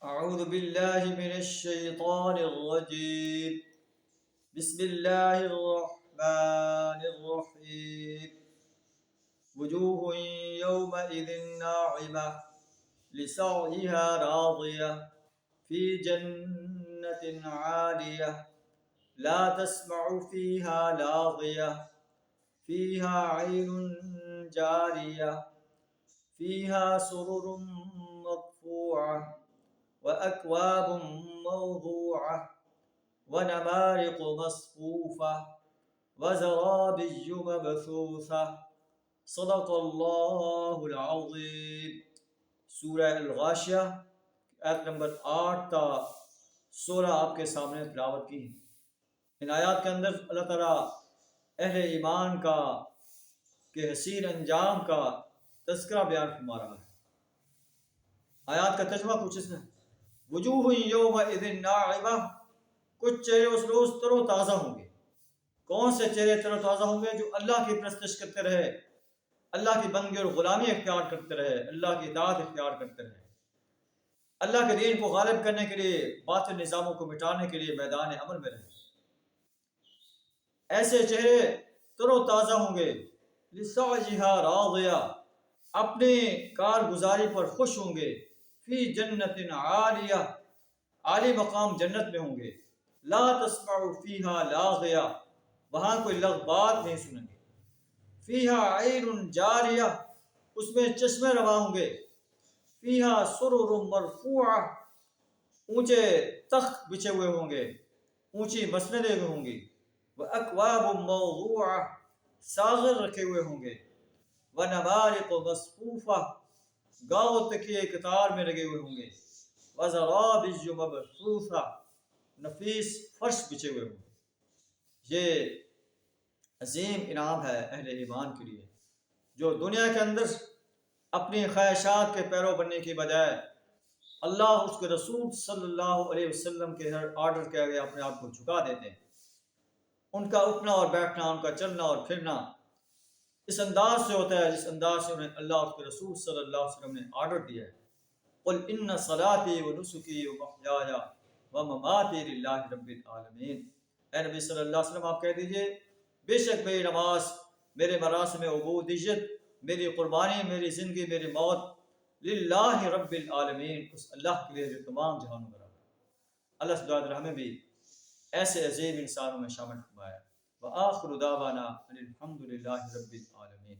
أعوذ بالله من الشيطان الرجيم. بسم الله الرحمن الرحيم. وجوه يومئذ ناعمة لسعيها راضية في جنة عالية لا تسمع فيها لاغية فيها عين جارية فيها سرر مرفوعة وأكواب موضوعة ونمارق مصفوفة وزرابي مبثوثة صدق اللہ العظیم۔ سورہ الغاشیہ آیت نمبر 8 تا 16 آپ کے سامنے تلاوت کی ہے۔ ان آیات کے اندر اللہ تعالیٰ اہل ایمان کا کہ حسین انجام کا تذکرہ بیان فرما رہا ہے۔ آیات کا ترجمہ کچھ اس میں، وجوہ یومئذ ناعمہ، کچھ چہرے اس روز تر و تازہ ہوں گے۔ کون سے چہرے تر و تازہ ہوں گے؟ جو اللہ کی پرستش کرتے رہے، اللہ کی بندگی اور غلامی اختیار کرتے رہے، اللہ کی اطاعت اختیار کرتے رہے، اللہ کے دین کو غالب کرنے کے لیے، باطل نظاموں کو مٹانے کے لیے میدان عمل میں رہے۔ ایسے چہرے تر و تازہ ہوں گے، لسعیہا راضیہ، اپنی کارگزاری پر خوش ہوں گے، فی جنت عالیہ، عالی مقام جنت میں ہوں گے، لا تسمع فیہا لاغیہ، وہاں کوئی لغو بات نہیں سنیں گے، فیہا عین جاریہ، اس میں چشمے رواں ہوں گے، فیہا سرر مرفوعہ، اونچے تخت بچھے ہوئے ہوں گے، اونچی مسندیں ہوں گی، وَأَكْوَابٌ مَوْضُوعَةٌ، ساغر رکھے ہوئے ہوں گے، وَنَمَارِقُ مَصْفُوفَةٌ، گاؤ تکیے قطار میں لگے ہوئے ہوں گے، وَزَرَابِيُّ مَبْثُوثَةٌ، نفیس فرش بچھے ہوئے ہوں گے۔ یہ عظیم انعام ہے اہل ایمان کے لیے، جو دنیا کے اندر اپنی خواہشات کے پیرو بننے کی بجائے اللہ اس کے رسول صلی اللہ علیہ وسلم کے ہر آرڈر کیا گیا اپنے آپ کو جھکا دیتے ہیں۔ ان کا اٹھنا اور بیٹھنا، ان کا چلنا اور پھرنا اس انداز سے ہوتا ہے جس انداز سے انہیں اللہ اور اس کے رسول صلی اللہ علیہ وسلم نے آرڈر دیا ہے۔ قل ان صلاتی و نسکی و محیای و مماتی للہ رب العالمین، اے نبی صلی اللہ علیہ وسلم آپ کہہ دیجئے بے شک میری نماز، میرے مراسم عبودیت، میری قربانی، میری زندگی، میری موت للہ رب العالمین، اس اللہ کے لیے جو تمام جہانوں کا رب ہے۔ اللہ سے دعا ہمیں بھی ایسے عظیم انسانوں میں شامل فرمایا۔ وآخر دعوانا ان الحمد للہ رب العالمین۔